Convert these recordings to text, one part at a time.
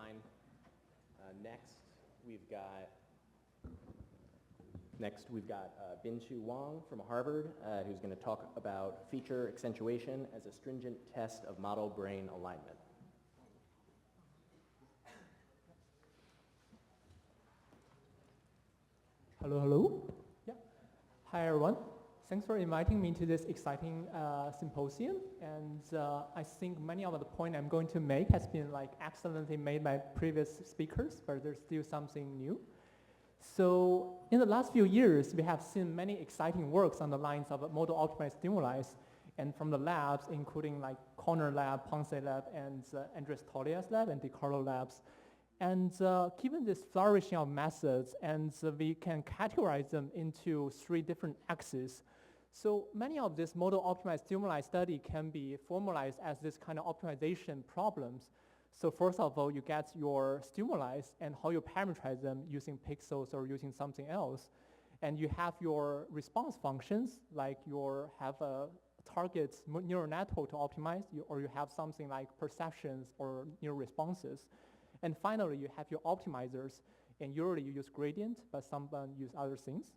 online. Next, we've got Bin-Chu Wang from Harvard, who's going to talk about feature accentuation as a stringent test of model-brain alignment. Hello. Yeah. Hi, everyone. Thanks for inviting me to this exciting symposium. And I think many of the points I'm going to make has been excellently made by previous speakers, but there's still something new. So in the last few years, we have seen many exciting works on the lines of model-optimized stimuli, and from the labs, including Corner Lab, Ponce Lab, and Andres Tolia's lab, and DiCarlo Labs. And given this flourishing of methods, and we can categorize them into 3 different axes. So many of these model-optimized stimuli study can be formalized as this kind of optimization problems. So first of all, you get your stimuli and how you parameterize them using pixels or using something else. And you have your response functions, like you have a target neural network to optimize, or you have something like perceptions or neural responses. And finally, you have your optimizers, and usually you use gradient, but some use other things.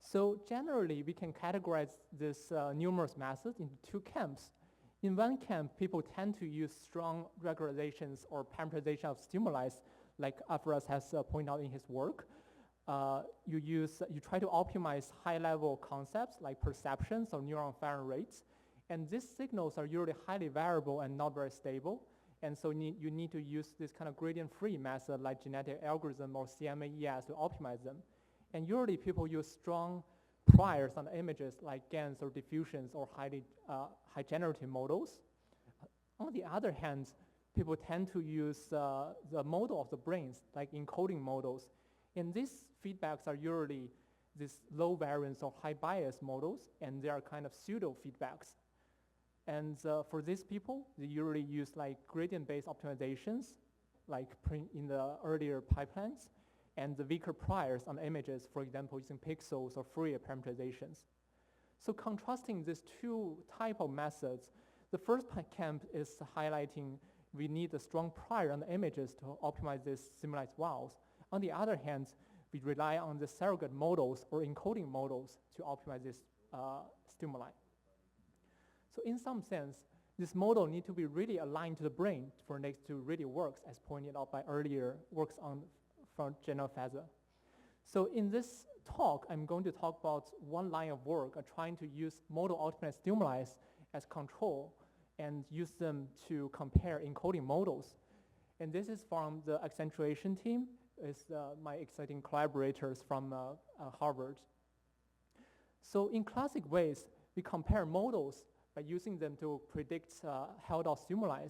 So generally, we can categorize this numerous methods into 2 camps. In one camp, people tend to use strong regularizations or parameterization of stimuli, like Afras has pointed out in his work. You try to optimize high-level concepts like perceptions or neuron firing rates, and these signals are usually highly variable and not very stable. And so you need to use this kind of gradient-free method like genetic algorithm or CMAES to optimize them. And usually people use strong priors on the images like GANs or diffusions or high generative models. On the other hand, people tend to use the model of the brains, like encoding models. And these feedbacks are usually these low variance or high bias models, and they are kind of pseudo feedbacks. And for these people, they usually use gradient-based optimizations, like in the earlier pipelines, and the weaker priors on the images, for example, using pixels or Fourier parameterizations. So contrasting these 2 type of methods, the first camp is highlighting we need a strong prior on the images to optimize these stimuli walls. On the other hand, we rely on the surrogate models or encoding models to optimize this stimuli. So in some sense, this model needs to be really aligned to the brain for it to really work, as pointed out by earlier works from General Feather. So in this talk, I'm going to talk about 1 line of work trying to use model-optimized stimuli as control and use them to compare encoding models. And this is from the Accentuation team. It's my exciting collaborators from Harvard. So in classic ways, we compare models by using them to predict held-out stimuli.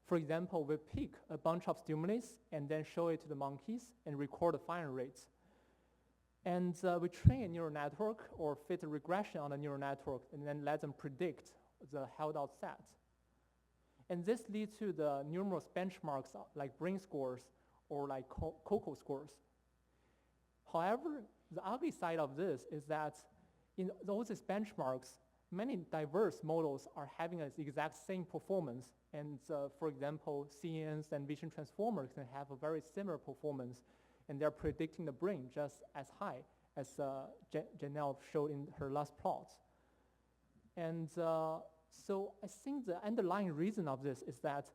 For example, we pick a bunch of stimuli and then show it to the monkeys and record the firing rates. And we train a neural network or fit a regression on a neural network and then let them predict the held-out set. And this leads to the numerous benchmarks like brain scores or like COCO scores. However, the ugly side of this is that in those benchmarks, many diverse models are having the exact same performance. And for example, CNNs and vision transformers can have a very similar performance, and they're predicting the brain just as high as Janelle showed in her last plot. And so I think the underlying reason of this is that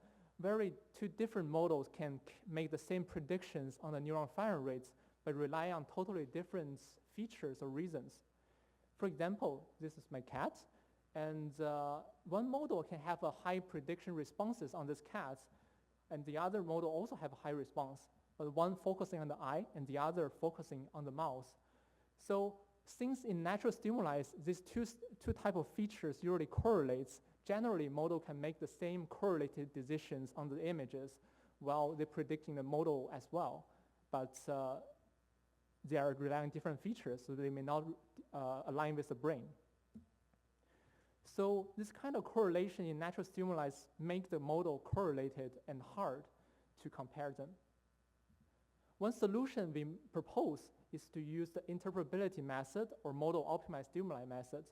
2 different models can make the same predictions on the neuron firing rates, but rely on totally different features or reasons. For example, this is my cat, and 1 model can have a high prediction responses on this cat, and the other model also have a high response, but one focusing on the eye and the other focusing on the mouth. So since in natural stimuli, these two type of features usually correlates, generally model can make the same correlated decisions on the images while they're predicting the model as well, but they are relying on different features, so they may not align with the brain. So this kind of correlation in natural stimuli make the model correlated and hard to compare them. 1 solution we propose is to use the interpretability method or model-optimized stimuli method.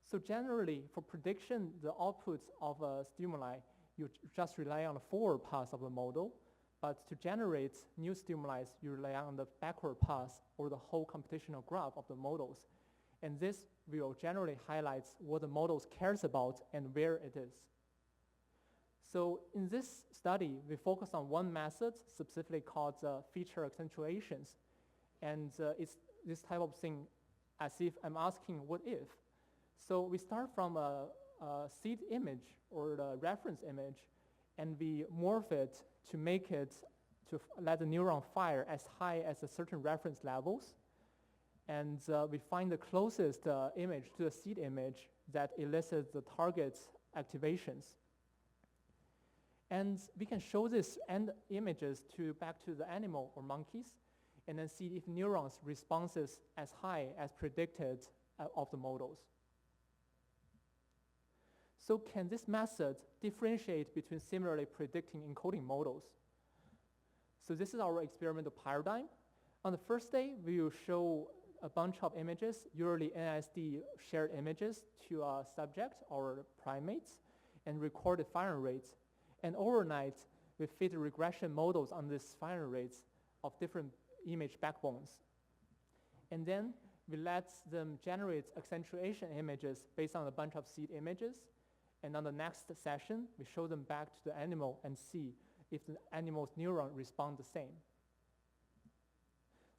So generally, for prediction, the outputs of a stimuli, you just rely on the forward pass of the model, but to generate new stimuli, you rely on the backward pass or the whole computational graph of the models. And this will generally highlight what the models cares about and where it is. So in this study, we focus on one method specifically called feature accentuations. And it's this type of thing as if I'm asking what if. So we start from a seed image or the reference image, and we morph it to make it, to let the neuron fire as high as a certain reference levels. And we find the closest image to the seed image that elicits the target's activations. And we can show this end images back to the animal or monkeys, and then see if neurons responses as high as predicted of the models. So can this method differentiate between similarly predicting encoding models? So this is our experimental paradigm. On the first day, we will show a bunch of images, usually NISD shared images to a subject or primates, and record the firing rates. And overnight, we fit regression models on these firing rates of different image backbones. And then we let them generate accentuation images based on a bunch of seed images. And on the next session, we show them back to the animal and see if the animal's neuron respond the same.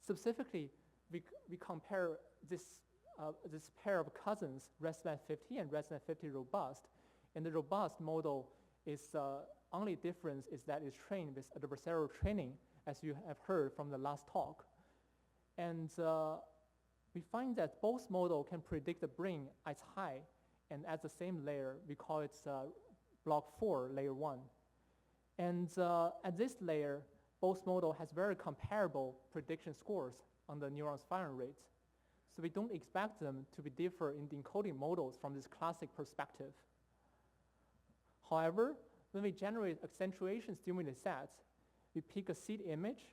Specifically, we compare this pair of cousins, ResNet50 and ResNet50 robust. And the robust model is only difference is that it's trained with adversarial training, as you have heard from the last talk. And we find that both models can predict the brain as high, and at the same layer, we call it block 4, layer 1. And at this layer, both models has very comparable prediction scores on the neurons firing rates. So we don't expect them to be different in the encoding models from this classic perspective. However, when we generate accentuation stimuli sets, we pick a seed image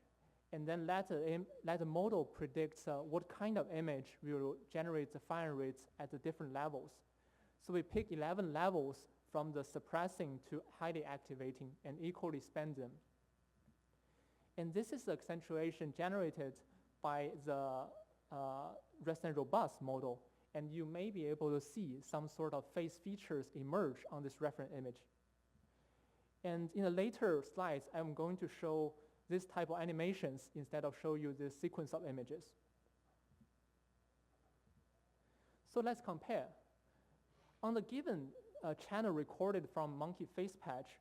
and then let the model predict what kind of image will generate the firing rates at the different levels. So we pick 11 levels from the suppressing to highly activating and equally span them. And this is the accentuation generated by the ResNet robust model, and you may be able to see some sort of face features emerge on this reference image. And in the later slides, I'm going to show this type of animations instead of show you this sequence of images. So let's compare. On the given channel recorded from monkey face patch,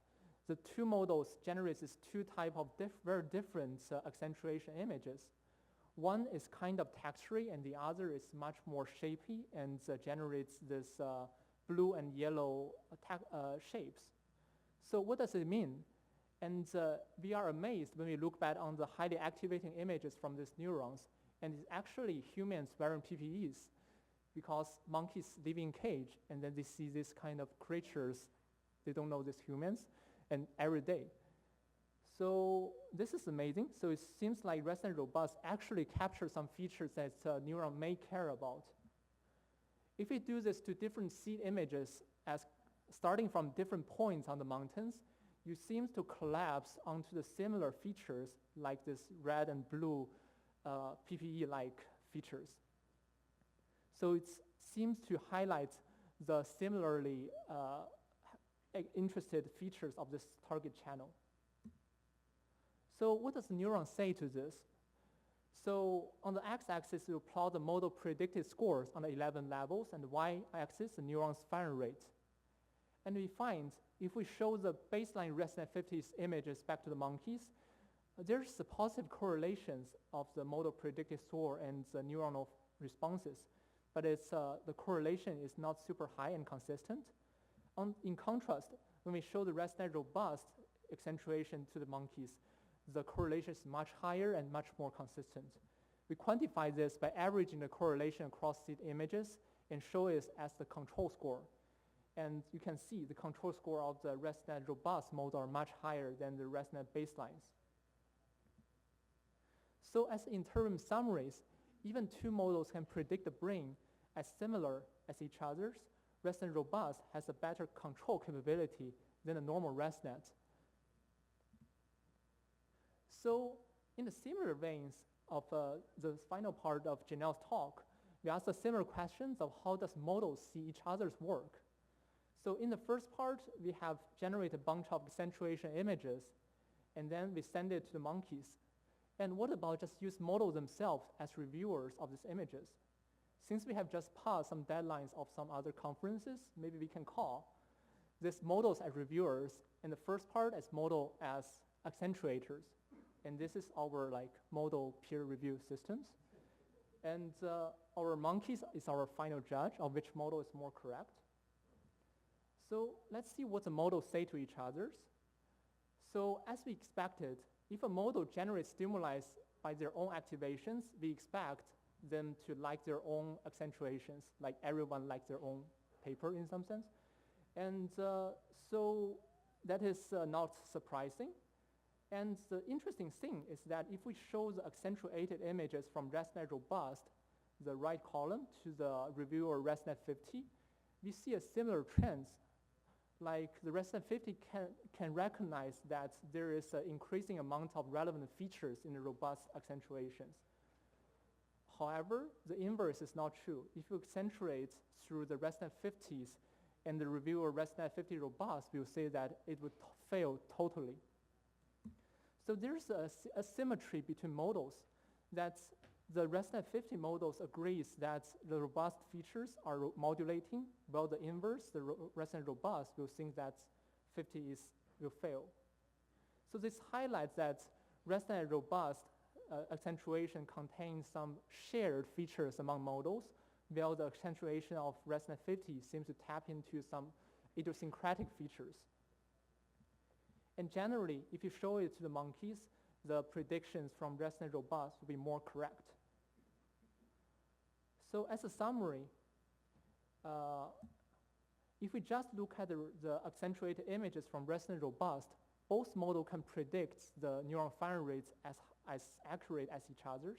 the two models generate these two types of very different accentuation images. One is kind of textury, and the other is much more shapy and generates this blue and yellow shapes. So what does it mean? And we are amazed when we look back on the highly activating images from these neurons, and it's actually humans wearing PPEs, because monkeys live in cage, and then they see this kind of creatures, they don't know these humans, and every day. So this is amazing. So it seems like ResNet robust actually captures some features that neuron may care about. If we do this to different seed images, as starting from different points on the mountains, you seem to collapse onto the similar features like this red and blue PPE-like features. So it seems to highlight the similarly interested features of this target channel. So what does the neuron say to this? So on the x-axis, you plot the model predicted scores on the 11 levels, and the y-axis, the neuron's firing rate. And we find if we show the baseline ResNet50 images back to the monkeys, there's a positive correlations of the model predicted score and the neuronal responses, but it's, the correlation is not super high and consistent. In contrast, when we show the ResNet robust accentuation to the monkeys, the correlation is much higher and much more consistent. We quantify this by averaging the correlation across seed images and show it as the control score. And you can see the control score of the ResNet robust model are much higher than the ResNet baselines. So as interim summaries, even two models can predict the brain as similar as each other's. ResNet robust has a better control capability than a normal ResNet. So in the similar veins of the final part of Janelle's talk, we asked the similar questions of how does models see each other's work. So in the first part, we have generated a bunch of accentuation images, and then we send it to the monkeys. And what about just use models themselves as reviewers of these images? Since we have just passed some deadlines of some other conferences, maybe we can call these models as reviewers, and the first part as model as accentuators. And this is our model peer review systems. And our monkeys is our final judge of which model is more correct. So let's see what the models say to each other. So as we expected, if a model generates stimuli by their own activations, we expect them to like their own accentuations, like everyone likes their own paper in some sense. And so that is not surprising. And the interesting thing is that if we show the accentuated images from ResNet Robust, the right column, to the reviewer ResNet 50, we see a similar trend. Like the ResNet 50 can recognize that there is an increasing amount of relevant features in the robust accentuations. However, the inverse is not true. If you accentuate through the ResNet 50s and the reviewer ResNet 50 Robust, we'll say that it would fail totally. So there's a symmetry between models that the ResNet 50 models agrees that the robust features are modulating, while the inverse, the ResNet Robust, will think that 50 will fail. So this highlights that ResNet Robust accentuation contains some shared features among models, while the accentuation of ResNet 50 seems to tap into some idiosyncratic features. And generally, if you show it to the monkeys, the predictions from ResNet Robust will be more correct. So as a summary, if we just look at the accentuated images from ResNet Robust, both models can predict the neuron firing rates as accurate as each other's.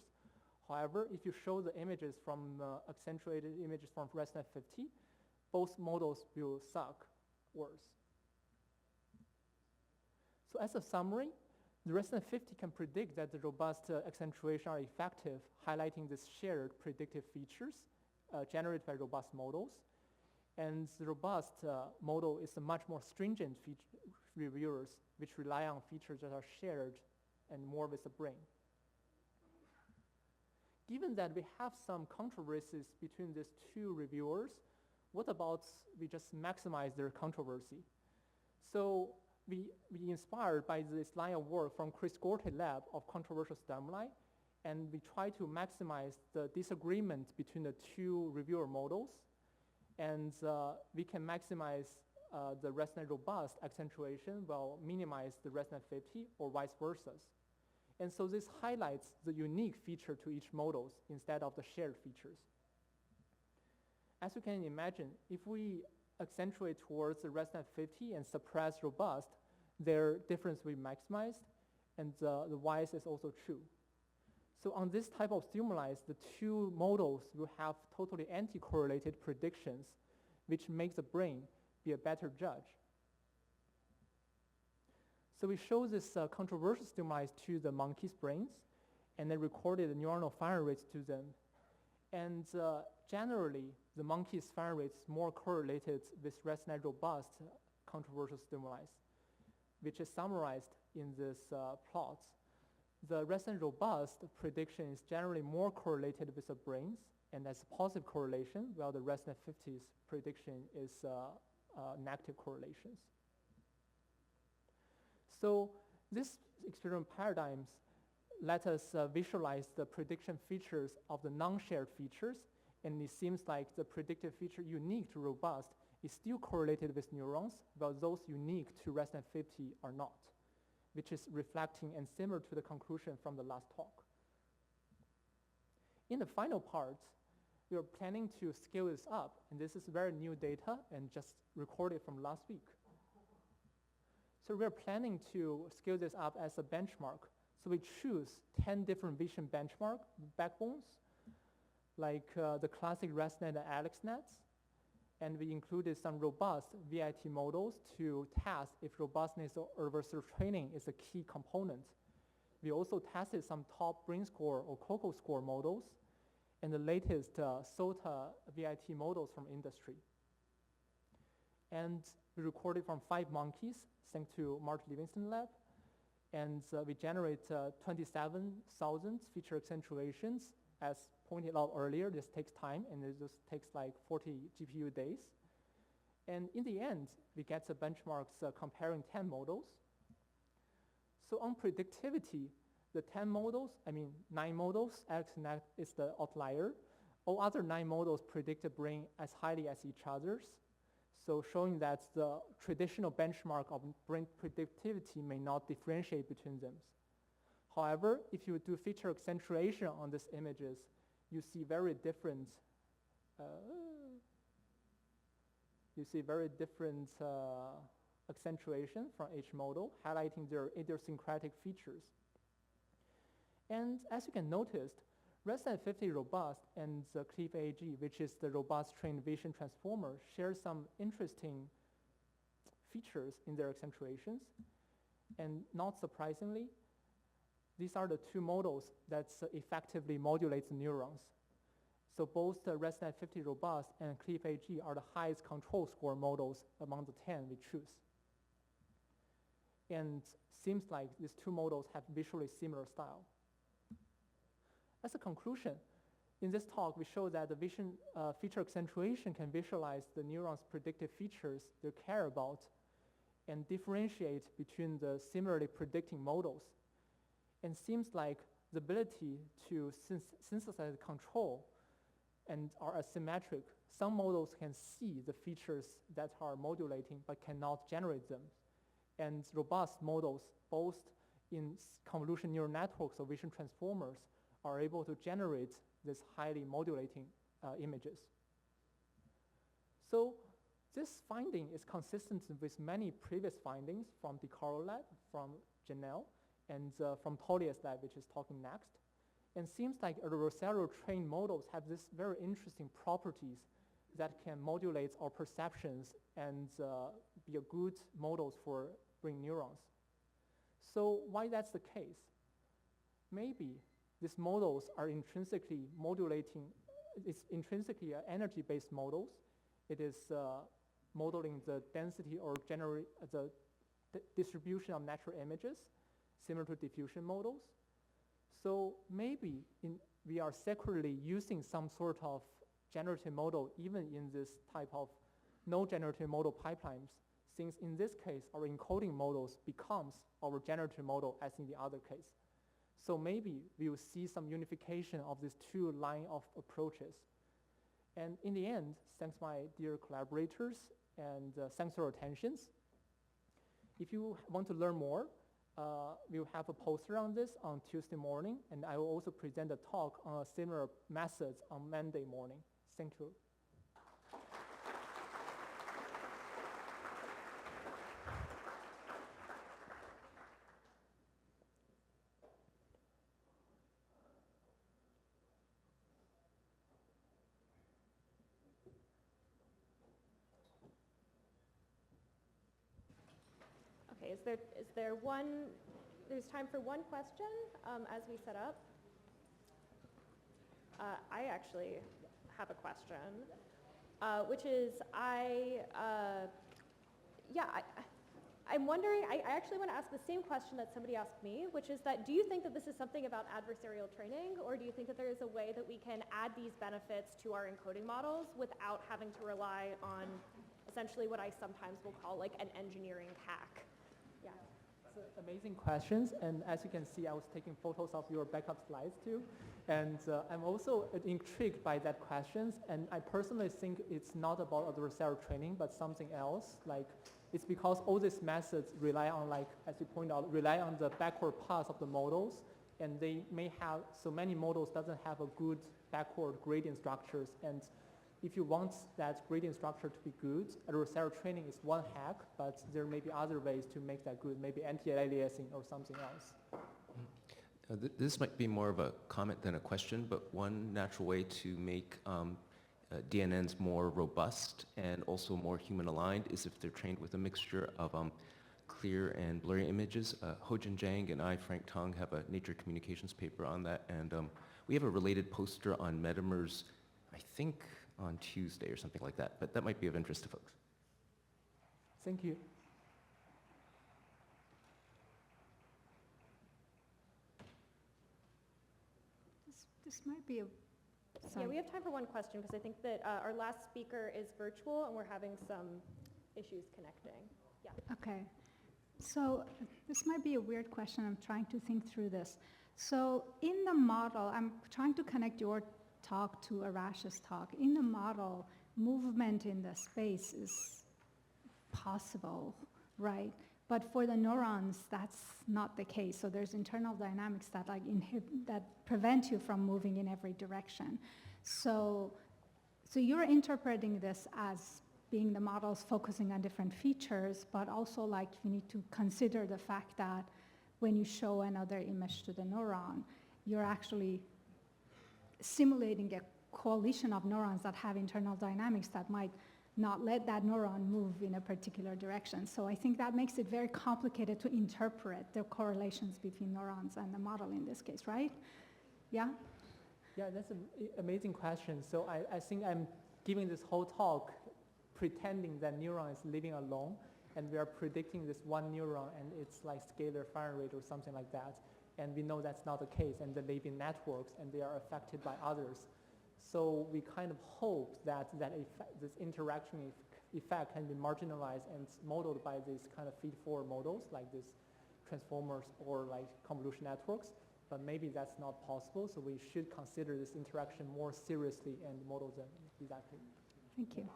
However, if you show the images from accentuated images from ResNet 50, both models will suck worse. So as a summary, the ResNet 50 can predict that the robust accentuation are effective, highlighting these shared predictive features generated by robust models. And the robust model is a much more stringent reviewers, which rely on features that are shared and more with the brain. Given that we have some controversies between these two reviewers, what about we just maximize their controversy? So we inspired by this line of work from Chris Gort's lab of controversial stimuli, and we try to maximize the disagreement between the two reviewer models, and we can maximize the ResNet Robust accentuation while minimize the ResNet 50 or vice versa. And so this highlights the unique feature to each models instead of the shared features. As you can imagine, if we accentuate towards the ResNet 50 and suppress Robust, their difference will be maximized, and the vice is also true. So on this type of stimuli, the two models will have totally anti-correlated predictions, which makes the brain be a better judge. So we show this controversial stimuli to the monkeys' brains, and then recorded the neuronal firing rates to them. And generally, the monkey's firing rate is more correlated with ResNet Robust controversial stimuli, which is summarized in this plot. The ResNet Robust prediction is generally more correlated with the brains, and that's a positive correlation, while the ResNet 50's prediction is negative correlations. So these experiment paradigms let us visualize the prediction features of the non-shared features, and it seems like the predictive feature unique to Robust is still correlated with neurons, while those unique to ResNet 50 are not, which is reflecting and similar to the conclusion from the last talk. In the final part, we are planning to scale this up, and this is very new data and just recorded from last week. So we're planning to scale this up as a benchmark. So we choose 10 different vision benchmark backbones, like the classic ResNet and AlexNets, And we included some robust VIT models to test if robustness or adversarial training is a key component. We also tested some top brain score or COCO score models and the latest SOTA VIT models from industry. And we recorded from 5 monkeys, thanks to Mark Livingston lab. And we generate 27,000 feature accentuations. As pointed out earlier, this takes time, and it just takes like 40 GPU days. And in the end, we get the benchmarks comparing 10 models. So on predictivity, the 9 models, AlexNet is the outlier. All other 9 models predict the brain as highly as each other's. So showing that the traditional benchmark of brain predictivity may not differentiate between them. However, if you do feature accentuation on these images, you see very different accentuation from each model, highlighting their idiosyncratic features. And as you can notice, ResNet50 Robust and the Cliff AG, which is the robust trained vision transformer, share some interesting features in their accentuations. And not surprisingly, these are the 2 models that effectively modulate the neurons. So both the ResNet50 Robust and Cliff AG are the highest control score models among the 10 we choose. And seems like these 2 models have visually similar style. As a conclusion, in this talk, we show that the vision feature accentuation can visualize the neurons' predictive features they care about and differentiate between the similarly predicting models. And seems like the ability to synthesize control and are asymmetric. Some models can see the features that are modulating but cannot generate them. And robust models, both in convolution neural networks or vision transformers, are able to generate these highly modulating images. So this finding is consistent with many previous findings from DiCarlo lab, from Janelle, and from Tolia's lab, which is talking next. And seems like adversarial trained models have these very interesting properties that can modulate our perceptions and be a good models for brain neurons. So why that's the case? Maybe these models are intrinsically modulating, it's intrinsically energy-based models. It is modeling the density or the distribution of natural images, similar to diffusion models. So maybe we are secretly using some sort of generative model even in this type of no generative model pipelines, since in this case, our encoding models becomes our generative model as in the other case. So maybe we will see some unification of these 2 line of approaches. And in the end, thanks my dear collaborators and thanks for your attention. If you want to learn more, we'll have a poster on this on Tuesday morning, and I will also present a talk on similar methods on Monday morning. Thank you. Okay, there's time for one question as we set up. I actually have a question, which is I'm wondering, I actually want to ask the same question that somebody asked me, which is that do you think that this is something about adversarial training, or do you think that there is a way that we can add these benefits to our encoding models without having to rely on essentially what I sometimes will call like an engineering hack? Yeah. So amazing questions, and as you can see, I was taking photos of your backup slides too, and I'm also intrigued by that questions, and I personally think it's not about adversarial training, but something else, like it's because all these methods rely on, like, as you point out, rely on the backward path of the models, and they may have, so many models doesn't have a good backward gradient structures, and if you want that gradient structure to be good, adversarial training is one hack, but there may be other ways to make that good, maybe anti-aliasing or something else. This might be more of a comment than a question, but one natural way to make DNNs more robust and also more human-aligned is if they're trained with a mixture of clear and blurry images. Hojin Zhang and I, Frank Tong, have a Nature Communications paper on that, and we have a related poster on Metamers, I think on Tuesday or something like that, but that might be of interest to folks. Thank you. This might be a, Yeah, sorry. we have time for one question because I think that our last speaker is virtual and we're having some issues connecting. Yeah. Okay. So this might be a weird question. I'm trying to think through this. So in the model, I'm trying to connect your talk to Arash's talk. In the model, movement in the space is possible, right? But for the neurons, that's not the case. So there's internal dynamics that that prevent you from moving in every direction. So you're interpreting this as being the models focusing on different features, but also like you need to consider the fact that when you show another image to the neuron, you're actually simulating a coalition of neurons that have internal dynamics that might not let that neuron move in a particular direction. So I think that makes it very complicated to interpret the correlations between neurons and the model in this case, right? Yeah? Yeah, that's an amazing question. So I think I'm giving this whole talk pretending that neuron is living alone, and we are predicting this one neuron and it's like scalar fire rate or something like that. And we know that's not the case, and they live in networks and they are affected by others. So we kind of hope that this interaction effect can be marginalized and modeled by these kind of feed-forward models like these transformers or like convolution networks. But maybe that's not possible, so we should consider this interaction more seriously and model them exactly. Thank you. Okay.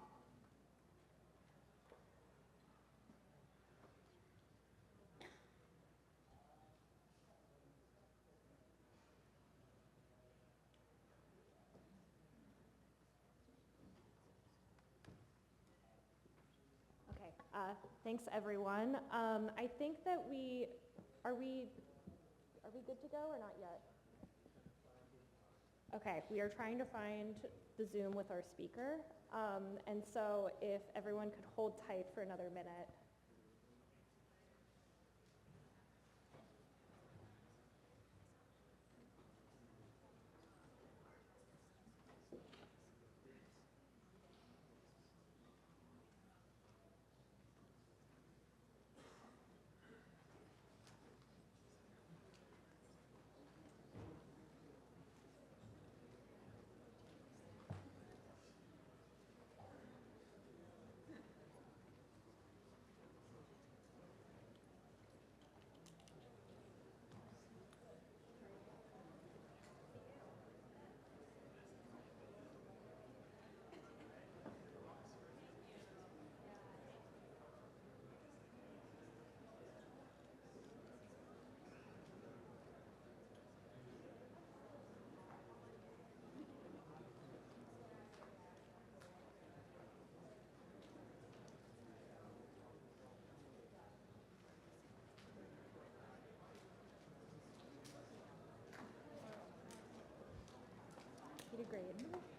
Thanks, everyone. I think that are we good to go or not yet? Okay, we are trying to find the Zoom with our speaker. And so if everyone could hold tight for another minute. You did great.